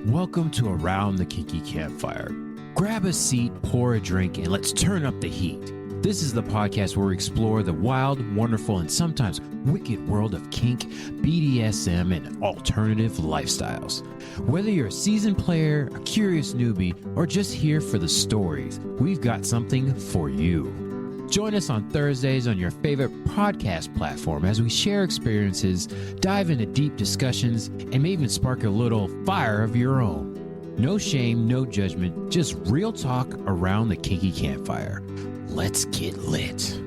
Welcome to Around the Kinky Campfire. Grab a seat, pour a drink, and let's turn up the heat. This is the podcast where we explore the wild, wonderful, and sometimes wicked world of kink, BDSM, and alternative lifestyles. Whether you're a seasoned player, a curious newbie, or just here for the stories, we've got something for you. Join us on Thursdays on your favorite podcast platform as we share experiences, dive into deep discussions, and may even spark a little fire of your own. No shame, no judgment, just real talk around the kinky campfire. Let's get lit.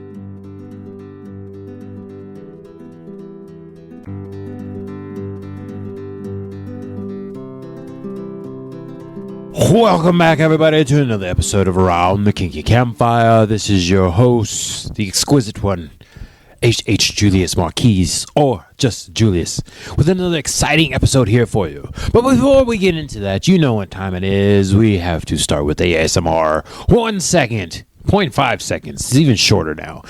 Welcome back, everybody, to another episode of Around the Kinky Campfire. This is your host, the exquisite one, H. Julius Marquise, or just Julius, with another exciting episode here for you. But before we get into that, you know what time it is. We have to start with the ASMR. 1 second. 0.5 seconds. It's even shorter now.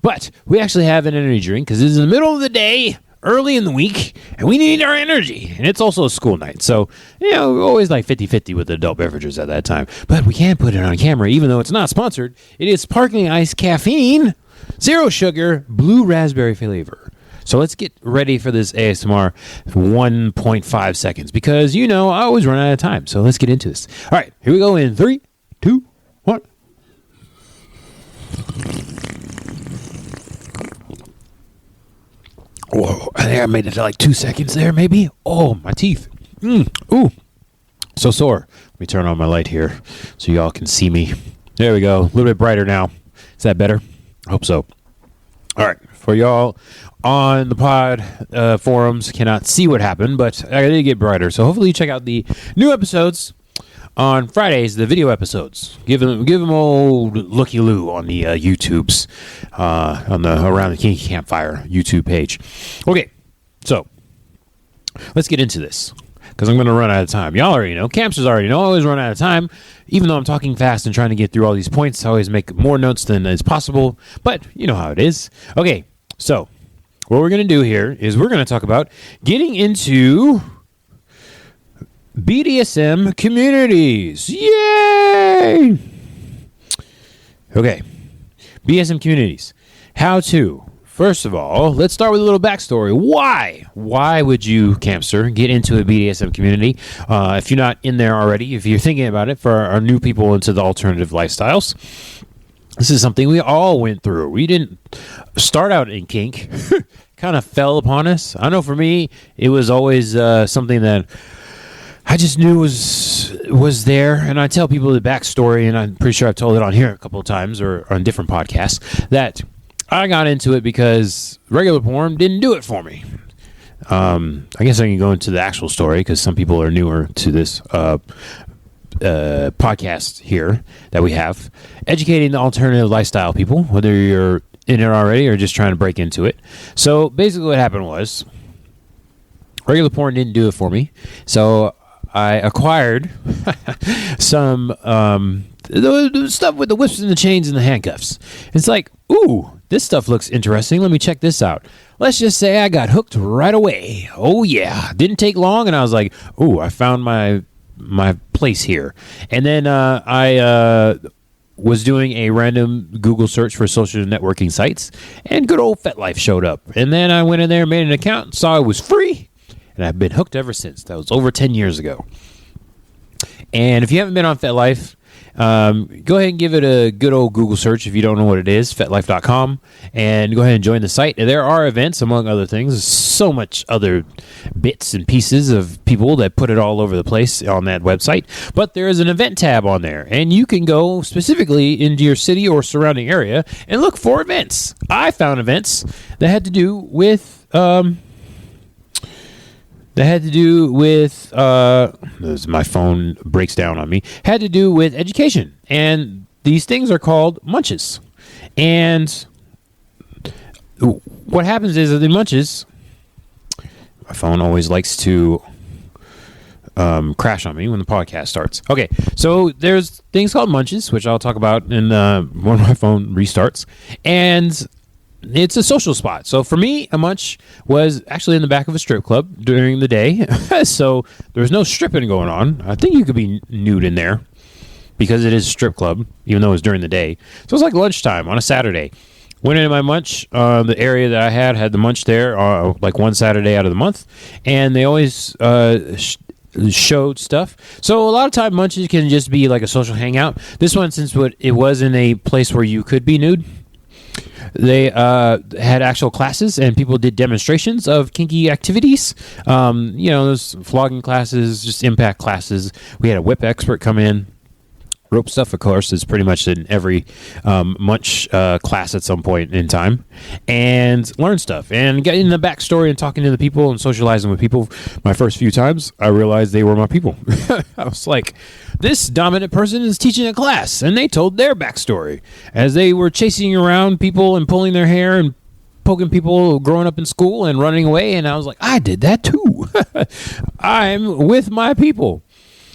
But we actually have an energy drink because it's in the middle of the day, early in the week, and we need our energy. And it's also a school night. So, we're always like 50-50 with adult beverages at that time. But we can't put it on camera, even though it's not sponsored. It is sparkling ice caffeine, zero sugar, blue raspberry flavor. So let's get ready for this ASMR for 1.5 seconds because, I always run out of time. So let's get into this. All right, here we go in 3, 2, 1. Whoa, I think I made it to like 2 seconds there, maybe. Oh, my teeth. Ooh, so sore. Let me turn on my light here so y'all can see me. There we go. A little bit brighter now. Is that better? I hope so. All right. For y'all on the pod forums, cannot see what happened, but I did get brighter. So hopefully you check out the new episodes on Fridays, the video episodes. Give them old looky-loo on the YouTubes, on the Around the Kinky Campfire YouTube page. Okay, so let's get into this because I'm going to run out of time. Y'all already know. Campsters already know. I always run out of time. Even though I'm talking fast and trying to get through all these points, I always make more notes than is possible. But you know how it is. Okay, so what we're going to do here is we're going to talk about getting into BDSM communities. Yay! Okay. BDSM communities. How to. First of all, let's start with a little backstory. Why? Why would you, Campster, get into a BDSM community? If you're not in there already, if you're thinking about it, for our new people into the alternative lifestyles, this is something we all went through. We didn't start out in kink. Kind of fell upon us. I know for me, it was always something that I just knew was there, and I tell people the backstory, and I'm pretty sure I've told it on here a couple of times or on different podcasts, that I got into it because regular porn didn't do it for me. I guess I can go into the actual story because some people are newer to this podcast here that we have. Educating the alternative lifestyle people, whether you're in it already or just trying to break into it. So basically what happened was regular porn didn't do it for me. So I acquired some the stuff with the whips and the chains and the handcuffs. It's like, ooh, this stuff looks interesting. Let me check this out. Let's just say I got hooked right away. Oh, yeah. Didn't take long, and I was like, ooh, I found my place here. And then I was doing a random Google search for social networking sites, and good old FetLife showed up. And then I went in there, made an account, saw it was free, and I've been hooked ever since. That was over 10 years ago. And if you haven't been on FetLife, go ahead and give it a good old Google search if you don't know what it is, FetLife.com, and go ahead and join the site. There are events, among other things. So much other bits and pieces of people that put it all over the place on that website. But there is an event tab on there, and you can go specifically into your city or surrounding area and look for events. I found events that had to do with as my phone breaks down on me, had to do with education. And these things are called munches. And what happens is that the munches, my phone always likes to crash on me when the podcast starts. Okay, so there's things called munches, which I'll talk about in when my phone restarts. And it's a social spot. So for me, a munch was actually in the back of a strip club during the day. So there was no stripping going on. I think you could be nude in there because it is a strip club, even though it was during the day. So it was like lunchtime on a Saturday. Went into my munch. The area that I had the munch there like one Saturday out of the month. And they always showed stuff. So a lot of time munches can just be like a social hangout. This one, since it was in a place where you could be nude, they had actual classes and people did demonstrations of kinky activities. Those flogging classes, just impact classes. We had a whip expert come in. Rope stuff, of course, is pretty much in every munch class at some point in time, and learn stuff and get in the backstory and talking to the people and socializing with people. My first few times, I realized they were my people. I was like, this dominant person is teaching a class, and they told their backstory as they were chasing around people and pulling their hair and poking people growing up in school and running away, and I was like, I did that too. I'm with my people.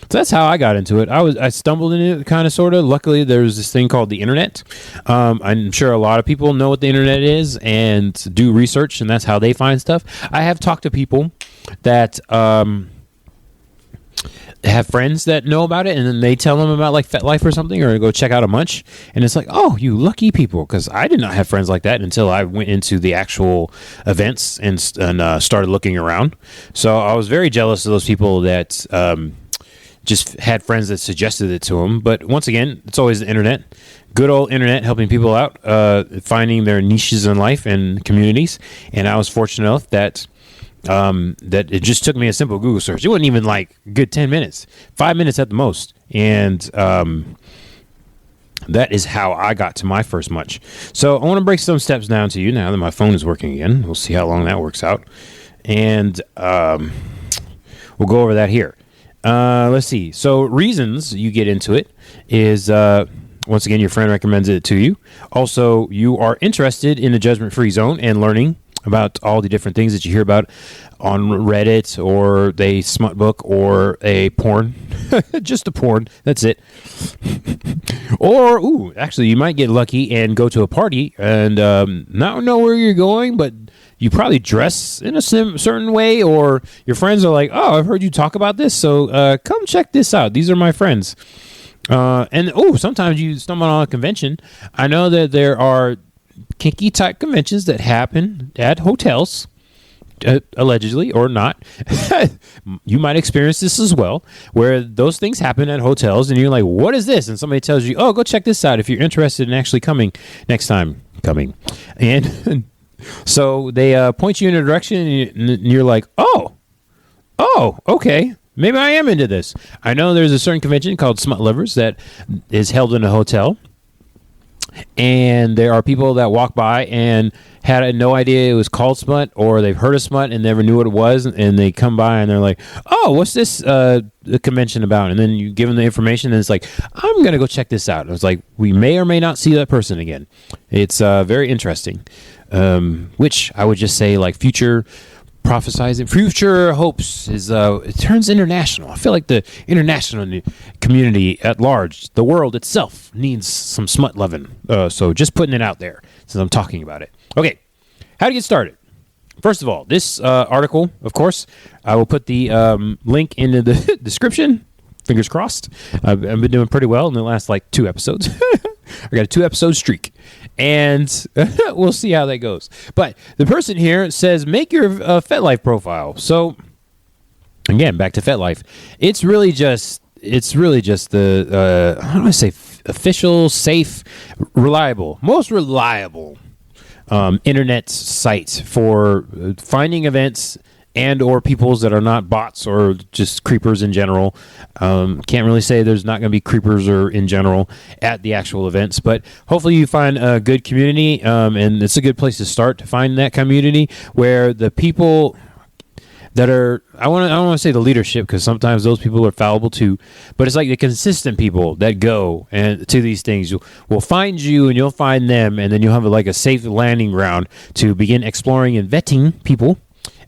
So that's how I got into it. I stumbled into it kind of, sort of. Luckily, there's this thing called the internet. I'm sure a lot of people know what the internet is and do research, and that's how they find stuff. I have talked to people that have friends that know about it, and then they tell them about like FetLife or something, or go check out a munch, and it's like, oh, you lucky people, because I did not have friends like that until I went into the actual events and started looking around. So I was very jealous of those people that just had friends that suggested it to them. But once again, it's always the internet. Good old internet helping people out, finding their niches in life and communities. And I was fortunate enough that it just took me a simple Google search. It wasn't even like a good 10 minutes, 5 minutes at the most. And that is how I got to my first munch. So I want to break some steps down to you now that my phone is working again. We'll see how long that works out. And we'll go over that here. Let's see. So reasons you get into it is, once again, your friend recommends it to you. Also, you are interested in the judgment-free zone and learning about all the different things that you hear about on Reddit or a smut book or a porn. Just a porn. That's it. Or, actually, you might get lucky and go to a party and not know where you're going, but you probably dress in a certain way, or your friends are like, oh, I've heard you talk about this, so come check this out. These are my friends. Sometimes you stumble on a convention. I know that there are kinky type conventions that happen at hotels, allegedly or not. You might experience this as well, where those things happen at hotels and you're like, what is this? And somebody tells you, oh, go check this out if you're interested in actually coming next time. And so they point you in a direction and you're like, oh, okay. Maybe I am into this. I know there's a certain convention called Smut Lovers that is held in a hotel. And there are people that walk by and had no idea it was called smut, or they've heard of smut and never knew what it was, and they come by and they're like, oh, what's this convention about? And then you give them the information and it's like, I'm going to go check this out. And it's like, we may or may not see that person again. It's very interesting, which I would just say, like, future hopes is it turns international. I feel like the international community at large, the world itself, needs some smut loving. So just putting it out there since I'm talking about it. Okay, how to get started. First of all, this article, of course, I will put the link into the description. Fingers crossed. I've been doing pretty well in the last 2 episodes. I got a 2-episode streak, and we'll see how that goes. But the person here says, make your FetLife profile. So again, back to FetLife. It's really just the how do I say, official, safe, reliable, most reliable internet site for finding events and or peoples that are not bots or just creepers in general. Can't really say there's not going to be creepers or in general at the actual events, but hopefully you find a good community, and it's a good place to start, to find that community where the people that are, I don't want to say the leadership, because sometimes those people are fallible too, but it's like the consistent people that go and to these things will find you and you'll find them, and then you'll have a safe landing ground to begin exploring and vetting people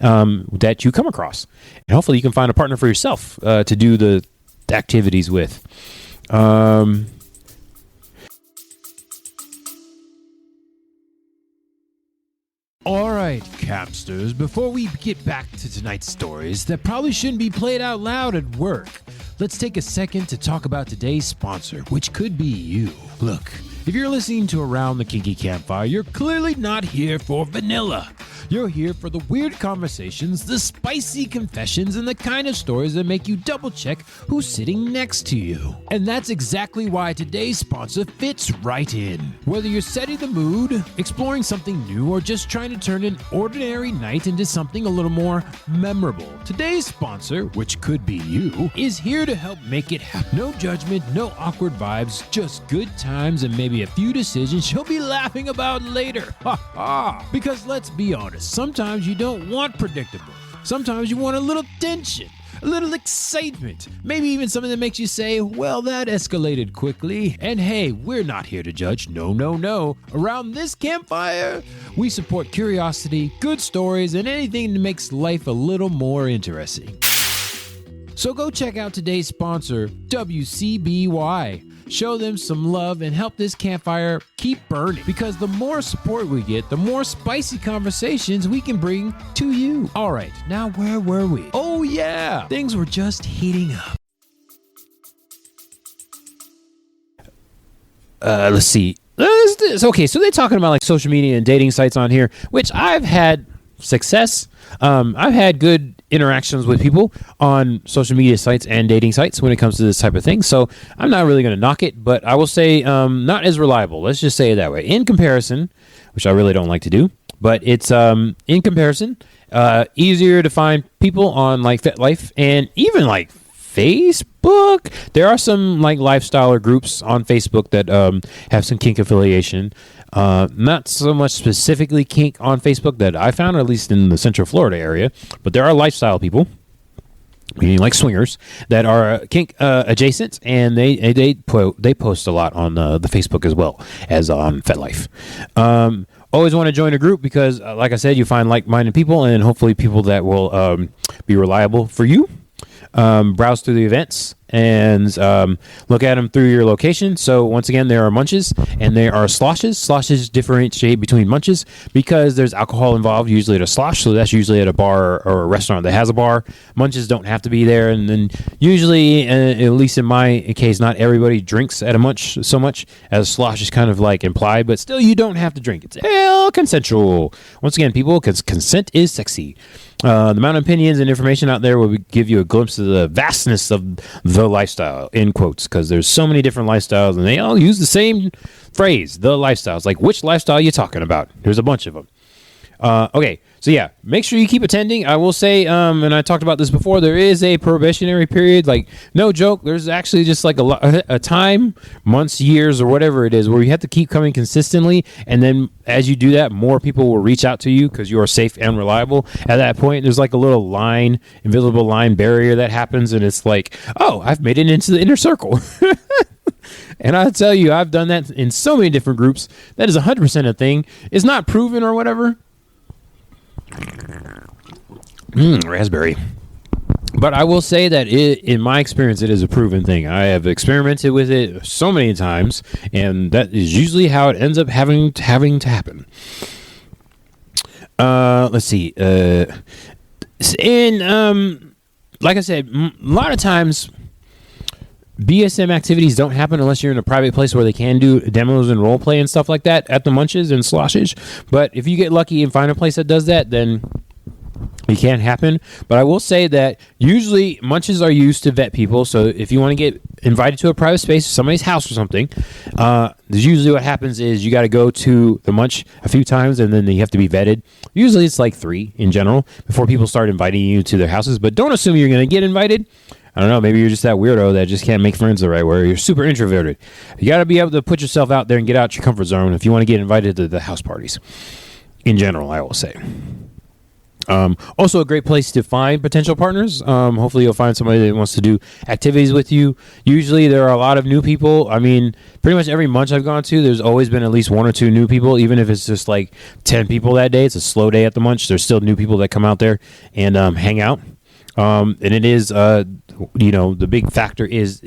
that you come across, and hopefully you can find a partner for yourself to do the activities with. All All right, Campsters, before we get back to tonight's stories that probably shouldn't be played out loud at work, let's take a second to talk about today's sponsor, which could be you. Look, if you're listening to Around the Kinky Campfire, you're clearly not here for vanilla. You're here for the weird conversations, the spicy confessions, and the kind of stories that make you double check who's sitting next to you. And that's exactly why today's sponsor fits right in. Whether you're setting the mood, exploring something new, or just trying to turn an ordinary night into something a little more memorable, today's sponsor, which could be you, is here to help make it happen. No judgment, no awkward vibes, just good times and maybe a few decisions you'll be laughing about later. Ha ha! Because let's be honest, sometimes you don't want predictable. Sometimes you want a little tension, a little excitement, maybe even something that makes you say, well, that escalated quickly. And hey, we're not here to judge. No, no, no. Around this campfire, we support curiosity, good stories, and anything that makes life a little more interesting. So go check out today's sponsor, WCBY. Show them some love and help this campfire keep burning, because the more support we get, the more spicy conversations we can bring to you. All right, now where were we? Oh yeah, things were just heating up. Let's see. Okay, so they're talking about like social media and dating sites on here, which I've had success. I've had good interactions with people on social media sites and dating sites when it comes to this type of thing. So I'm not really going to knock it, but I will say not as reliable. Let's just say it that way. In comparison, which I really don't like to do, but it's in comparison, easier to find people on like FetLife and even like Facebook. There are some like lifestyle groups on Facebook that have some kink affiliation. Not so much specifically kink on Facebook that I found, at least in the Central Florida area, but there are lifestyle people, meaning like swingers, that are kink adjacent, and they post a lot on the Facebook as well as on FetLife. Always want to join a group because, like I said, you find like-minded people and hopefully people that will be reliable for you. Browse through the events and look at them through your location. So once again, there are munches and there are sloshes. Sloshes differentiate between munches because there's alcohol involved, usually at a slosh. So that's usually at a bar or a restaurant that has a bar. Munches don't have to be there. And then usually, at least in my case, not everybody drinks at a munch so much, as slosh is kind of like implied, but still you don't have to drink. It's all consensual. Once again, people, because consent is sexy. The amount of opinions and information out there will give you a glimpse of the vastness of the lifestyle, in quotes, because there's so many different lifestyles and they all use the same phrase, the lifestyles. Like, which lifestyle are you talking about? There's a bunch of them. Okay, so yeah, make sure you keep attending. I will say, and I talked about this before, there is a probationary period. Like, no joke, there's actually just like a time, months, years, or whatever it is, where you have to keep coming consistently. And then as you do that, more people will reach out to you because you are safe and reliable. At that point, there's like a little line, invisible line barrier that happens. And it's like, oh, I've made it into the inner circle. And I'll tell you, I've done that in so many different groups. That is 100% a thing. It's not proven or whatever. Raspberry. But I will say that in my experience, it is a proven thing. I have experimented with it so many times, and that is usually how it ends up having to happen. Let's see. Like I said, a lot of times BDSM activities don't happen unless you're in a private place where they can do demos and role play and stuff like that at the munches and sloshes. But if you get lucky and find a place that does that, then it can happen. But I will say that usually munches are used to vet people. So if you want to get invited to a private space, somebody's house or something, usually what happens is you got to go to the munch a few times and then you have to be vetted. Usually it's like 3 in general before people start inviting you to their houses. But don't assume you're going to get invited. I don't know, maybe you're just that weirdo that just can't make friends the right way, or you're super introverted. You got to be able to put yourself out there and get out your comfort zone if you want to get invited to the house parties. In general, I will say. Also a great place to find potential partners. Hopefully you'll find somebody that wants to do activities with you. Usually there are a lot of new people. I mean, pretty much every munch I've gone to, there's always been at least 1 or 2 new people. Even if it's just like 10 people that day, it's a slow day at the munch. There's still new people that come out there and hang out. And it is, the big factor is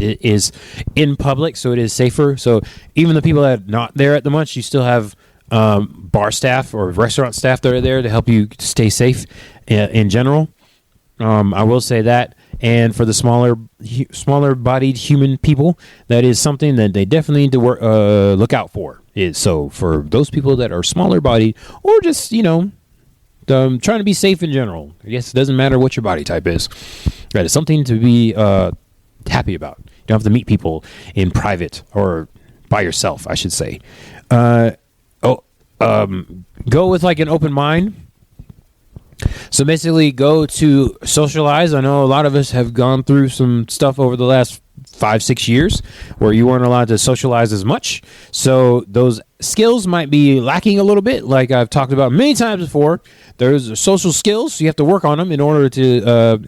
in public, so it is safer. So even the people that are not there at the munch, you still have bar staff or restaurant staff that are there to help you stay safe in general. I will say that. And for the smaller bodied human people, that is something that they definitely need to look out for. So for those people that are smaller bodied, or just, trying to be safe in general, I guess it doesn't matter what your body type is. That is something to be happy about. You don't have to meet people in private or by yourself, I should say. Go with like an open mind. So basically go to socialize. I know a lot of us have gone through some stuff over the last 5-6 years where you weren't allowed to socialize as much. So those skills might be lacking a little bit. Like I've talked about many times before, there's social skills. So you have to work on them in order to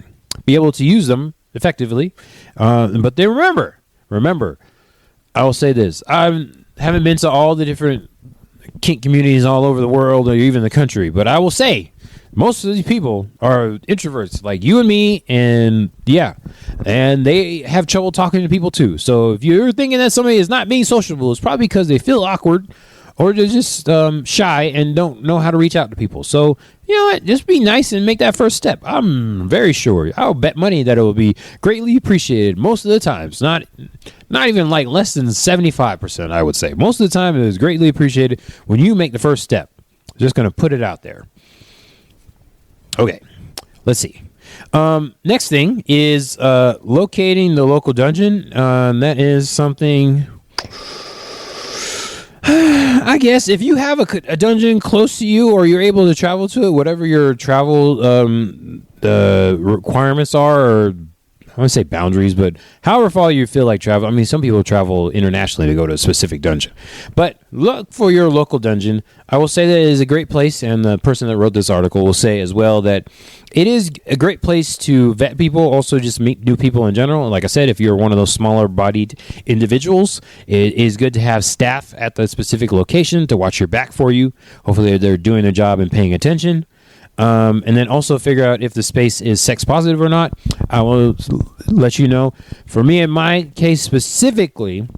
be able to use them effectively. But then remember, I will say this. I haven't been to all the different kink communities all over the world or even the country, but I will say most of these people are introverts like you and me, and they have trouble talking to people too. So if you're thinking that somebody is not being sociable, it's probably because they feel awkward or they're just shy and don't know how to reach out to people. So you know what, just be nice and make that first step. I'm very sure, I'll bet money that it will be greatly appreciated most of the times. Not even like less than 75%, I would say. Most of the time it is greatly appreciated when you make the first step. Just going to put it out there. Okay, let's see. Next thing is locating the local dungeon. That is something, I guess, if you have a dungeon close to you or you're able to travel to it, whatever your travel requirements are, or I want to say boundaries, but however far you feel like travel. I mean, some people travel internationally to go to a specific dungeon. But look for your local dungeon. I will say that it is a great place, and the person that wrote this article will say as well that it is a great place to vet people, also just meet new people in general. And like I said, if you're one of those smaller-bodied individuals, it is good to have staff at the specific location to watch your back for you. Hopefully they're doing their job and paying attention. And then also figure out if the space is sex positive or not. I will let you know. For me, in my case specifically,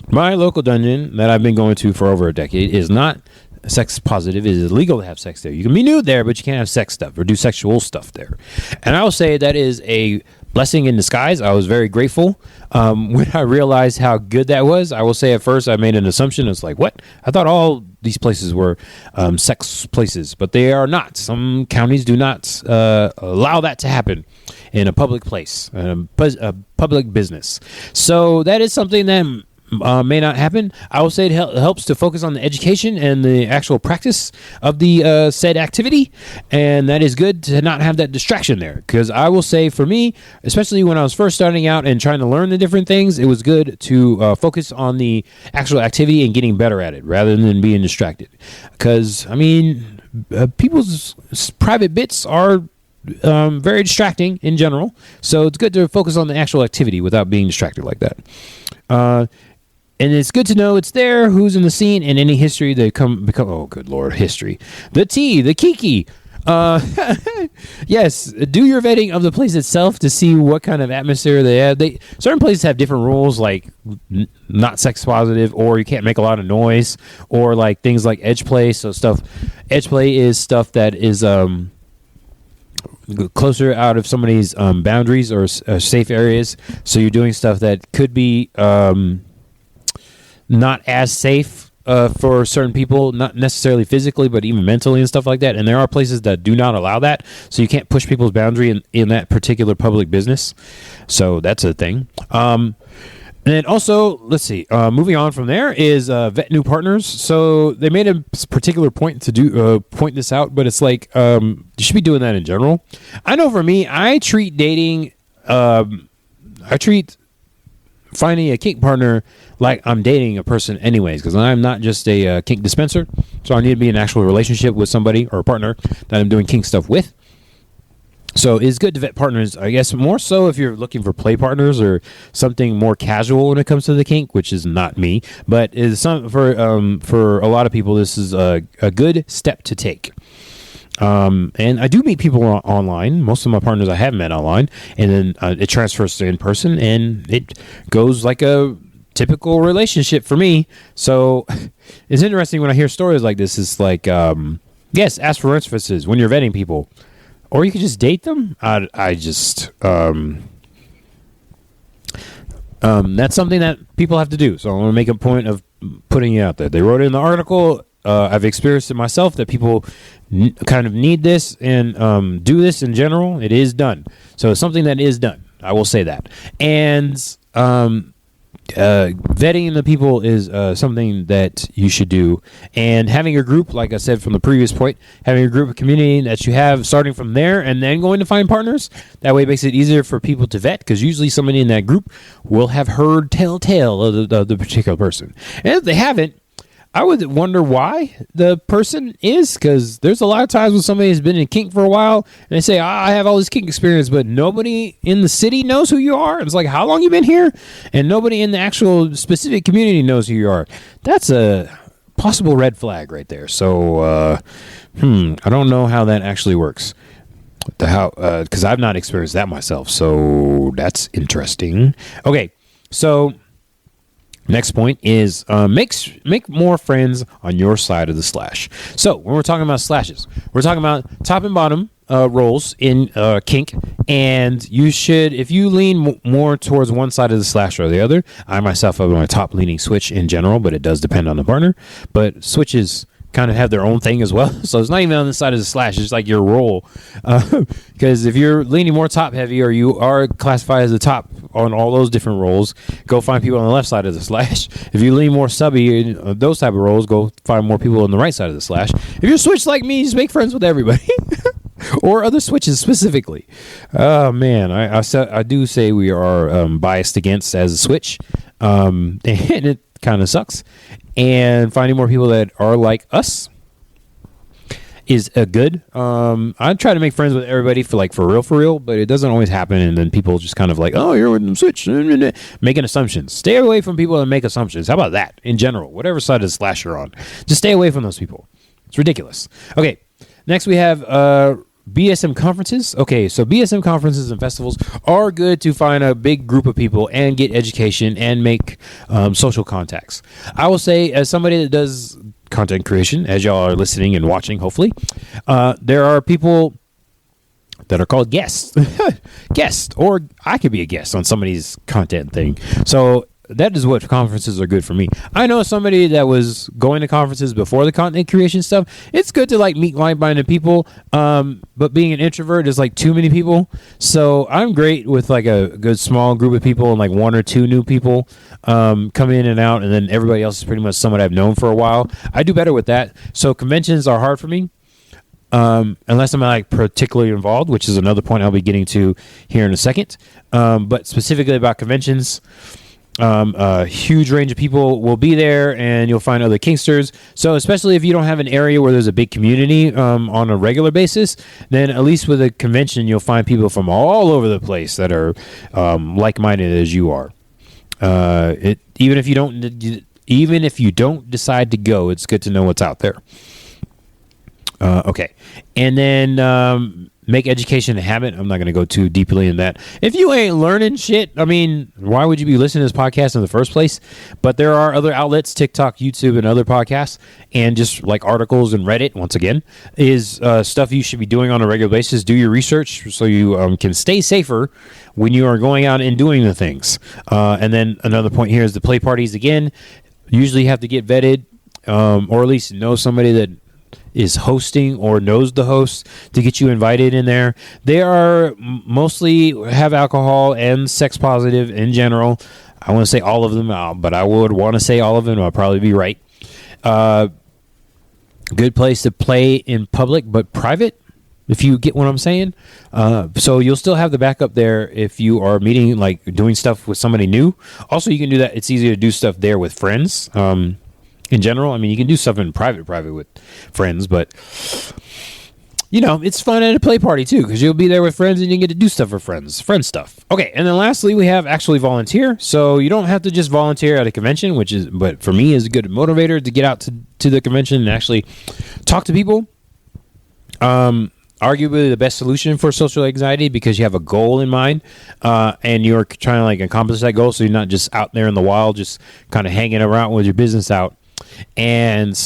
my local dungeon that I've been going to for over a decade is not sex positive. It is illegal to have sex there. You can be nude there, but you can't have sex stuff or do sexual stuff there. And I will say that is a blessing in disguise. I was very grateful when I realized how good that was. I will say at first I made an assumption. It's like, what? I thought all these places were sex places, but they are not. Some counties do not allow that to happen in a public place, a public business. So that is something that may not happen. I will say it helps to focus on the education and the actual practice of the said activity, and that is good to not have that distraction there, because I will say for me, especially when I was first starting out and trying to learn the different things, it was good to focus on the actual activity and getting better at it rather than being distracted, because I mean people's private bits are very distracting in general, so it's good to focus on the actual activity without being distracted like that. And it's good to know it's there, who's in the scene, and any history they become. Oh, good Lord, history. The kiki. Yes, do your vetting of the place itself to see what kind of atmosphere they have. Certain places have different rules, like not sex positive, or you can't make a lot of noise, or like things like edge play. So edge play is stuff that is closer out of somebody's boundaries or safe areas. So you're doing stuff that could be not as safe for certain people, not necessarily physically, but even mentally and stuff like that. And there are places that do not allow that, so you can't push people's boundary in that particular public business. So that's a thing. And then also, let's see, moving on from there is vet new partners. So they made a particular point to point this out, but it's like you should be doing that in general. I know for me, I treat finding a kink partner like I'm dating a person anyways, because I'm not just a kink dispenser, so I need to be in an actual relationship with somebody or a partner that I'm doing kink stuff with. So it's good to vet partners, I guess, more so if you're looking for play partners or something more casual when it comes to the kink, which is not me, but is for a lot of people, this is a good step to take. And I do meet people online. Most of my partners I have met online, and then it transfers to in person, and it goes like a typical relationship for me. So it's interesting when I hear stories like this. It's like, yes, ask for references when you're vetting people, or you could just date them. I just that's something that people have to do. So I want to make a point of putting it out there. They wrote it in the article. I've experienced it myself that people kind of need this and do this in general. It is done. So it's something that is done. I will say that. And vetting the people is something that you should do. And having a group, like I said from the previous point, having a group of community that you have, starting from there and then going to find partners, that way it makes it easier for people to vet, because usually somebody in that group will have heard telltale of the particular person. And if they haven't, I would wonder why the person is, because there's a lot of times when somebody has been in kink for a while and they say, I have all this kink experience, but nobody in the city knows who you are. It's like, how long you been here? And nobody in the actual specific community knows who you are. That's a possible red flag right there. So, I don't know how that actually works. Because I've not experienced that myself. So that's interesting. Okay, so next point is make more friends on your side of the slash. So when we're talking about slashes, we're talking about top and bottom roles in kink, and you should, if you lean more towards one side of the slash or the other. I myself have my top leaning switch in general, but it does depend on the partner. But switches kind of have their own thing as well, so it's not even on the side of the slash, it's like your role, because if you're leaning more top heavy, or you are classified as the top on all those different roles, go find people on the left side of the slash. If you lean more subby in those type of roles, go find more people on the right side of the slash. If you're switch like me, just make friends with everybody. Or other switches specifically. Oh man, I do say we are biased against as a switch, and it kind of sucks. And finding more people that are like us is a good. I try to make friends with everybody for real, but it doesn't always happen. And then people just kind of like, oh, you're with them switch, making assumptions. Stay away from people that make assumptions. How about that in general? Whatever side of the slash you're on, just stay away from those people. It's ridiculous. Okay, next we have BDSM conferences. Okay, so BDSM conferences and festivals are good to find a big group of people and get education and make social contacts. I will say, as somebody that does content creation, as y'all are listening and watching, hopefully, there are people that are called guests. Guests, or I could be a guest on somebody's content thing. So that is what conferences are good for me. I know somebody that was going to conferences before the content creation stuff. It's good to like meet like-minded people, but being an introvert is like too many people. So I'm great with like a good small group of people and like one or two new people come in and out, and then everybody else is pretty much someone I've known for a while. I do better with that. So conventions are hard for me. Unless I'm like particularly involved, which is another point I'll be getting to here in a second. But specifically about conventions, a huge range of people will be there, and you'll find other kinksters. So especially if you don't have an area where there's a big community on a regular basis, then at least with a convention, you'll find people from all over the place that are like-minded as you are. Even if you don't decide to go, it's good to know what's out there. Okay, and then make education a habit. I'm not going to go too deeply in that. If you ain't learning shit, I mean, why would you be listening to this podcast in the first place? But there are other outlets, TikTok, YouTube, and other podcasts, and just like articles and Reddit, once again, is stuff you should be doing on a regular basis. Do your research so you can stay safer when you are going out and doing the things. And then another point here is the play parties. Again, usually you have to get vetted, or at least know somebody that is hosting or knows the host to get you invited in there. They are mostly have alcohol and sex positive in general. I want to say all of them, but I would want to say all of them. I'll probably be right. Good place to play in public, but private, if you get what I'm saying. So you'll still have the backup there if you are meeting, like doing stuff with somebody new. Also, you can do that. It's easier to do stuff there with friends. In general, I mean, you can do stuff in private with friends, but you know, it's fun at a play party too, because you'll be there with friends and you get to do stuff for friend stuff. Okay, and then lastly, we have actually volunteer. So you don't have to just volunteer at a convention, but for me is a good motivator to get out to the convention and actually talk to people. arguably the best solution for social anxiety because you have a goal in mind, and you're trying to like accomplish that goal. So you're not just out there in the wild, just kind of hanging around with your business out, and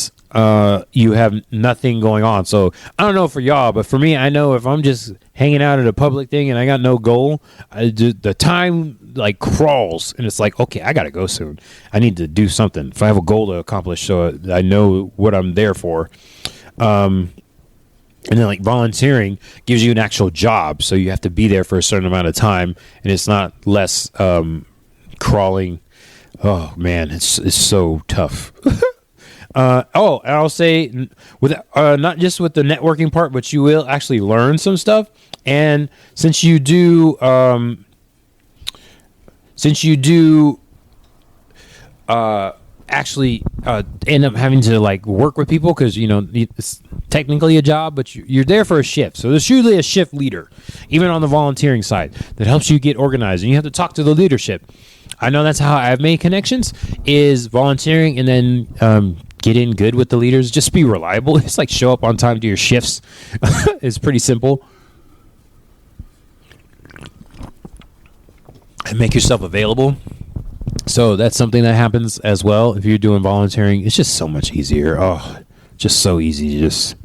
you have nothing going on. So I don't know for y'all, but for me, I know if I'm just hanging out at a public thing and I got no goal, the time like crawls, and it's like, okay, I gotta go soon. I need to do something if I have a goal to accomplish, so I know what I'm there for. And then like volunteering gives you an actual job, so you have to be there for a certain amount of time, and it's not less crawling. Oh man, it's so tough. And I'll say with not just with the networking part, but you will actually learn some stuff. And since you do actually end up having to like work with people, because it's technically a job, but you're there for a shift, so there's usually a shift leader even on the volunteering side that helps you get organized, and you have to talk to the leadership. I know that's how I've made connections, is volunteering, and then get in good with the leaders. Just be reliable. It's like show up on time to your shifts. It's pretty simple, and make yourself available. So that's something that happens as well if you're doing volunteering. It's just so much easier. Oh, just so easy to just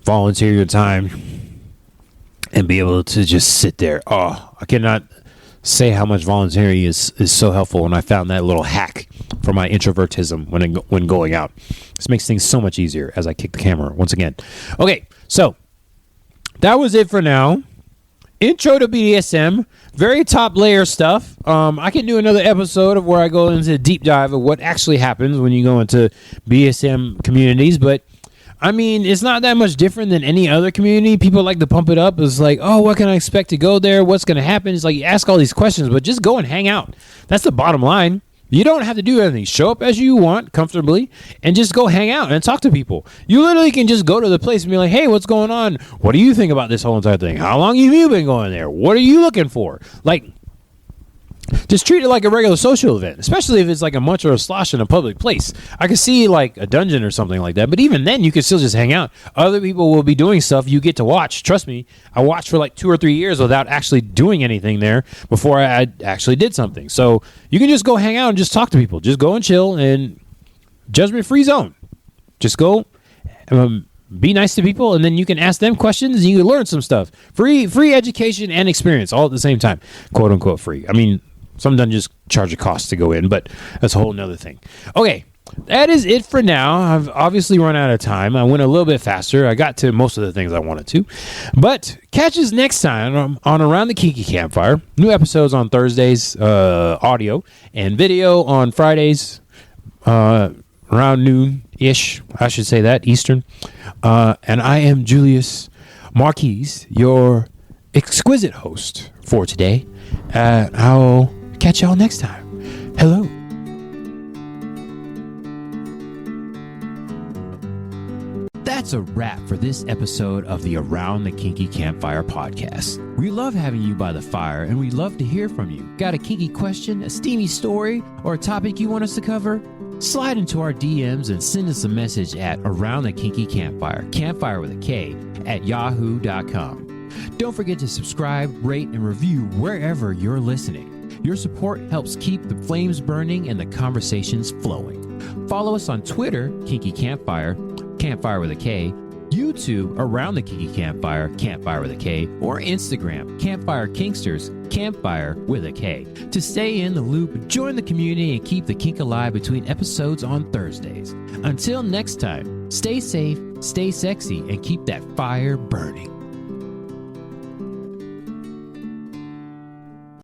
volunteer your time and be able to just sit there. Oh, I cannot say how much volunteering is so helpful, and I found that little hack for my introvertism when going out. This makes things so much easier as I kick the camera once again. Okay, so that was it for now. Intro to BDSM, very top layer stuff. I can do another episode of where I go into a deep dive of what actually happens when you go into BDSM communities, but I mean, it's not that much different than any other community. People like to pump it up. It's like, oh, what can I expect to go there? What's going to happen? It's like you ask all these questions, but just go and hang out. That's the bottom line. You don't have to do anything. Show up as you want comfortably and just go hang out and talk to people. You literally can just go to the place and be like, hey, what's going on? What do you think about this whole entire thing? How long have you been going there? What are you looking for? Like, just treat it like a regular social event, especially if it's like a munch or a slosh in a public place. I could see like a dungeon or something like that, but even then you can still just hang out. Other people will be doing stuff you get to watch. Trust me, I watched for like 2 or 3 years without actually doing anything there before I actually did something. So you can just go hang out and just talk to people. Just go and chill, and judgment-free zone. Just go be nice to people, and then you can ask them questions and you can learn some stuff. Free education and experience all at the same time. Quote unquote free. I mean, some dungeons charge a cost to go in, but that's a whole nother thing. Okay, that is it for now. I've obviously run out of time. I went a little bit faster. I got to most of the things I wanted to. But catch us next time on Around the Kinky Campfire. New episodes on Thursdays, audio, and video on Fridays, around noon-ish. I should say that, Eastern. And I am Julius Marquise, your exquisite host for today. I'll catch y'all next time. Hello. That's a wrap for this episode of the Around the Kinky Campfire podcast. We love having you by the fire, and we love to hear from you. Got a kinky question, a steamy story, or a topic you want us to cover? Slide into our DMs and send us a message at Around the Kinky Campfire, campfire with a K, at yahoo.com. Don't forget to subscribe, rate, and review wherever you're listening. Your support helps keep the flames burning and the conversations flowing. Follow us on Twitter, Kinky Campfire, campfire with a K, YouTube, Around the Kinky Campfire, campfire with a K, or Instagram, Campfire Kinksters, campfire with a K. To stay in the loop, join the community and keep the kink alive between episodes on Thursdays. Until next time, stay safe, stay sexy, and keep that fire burning.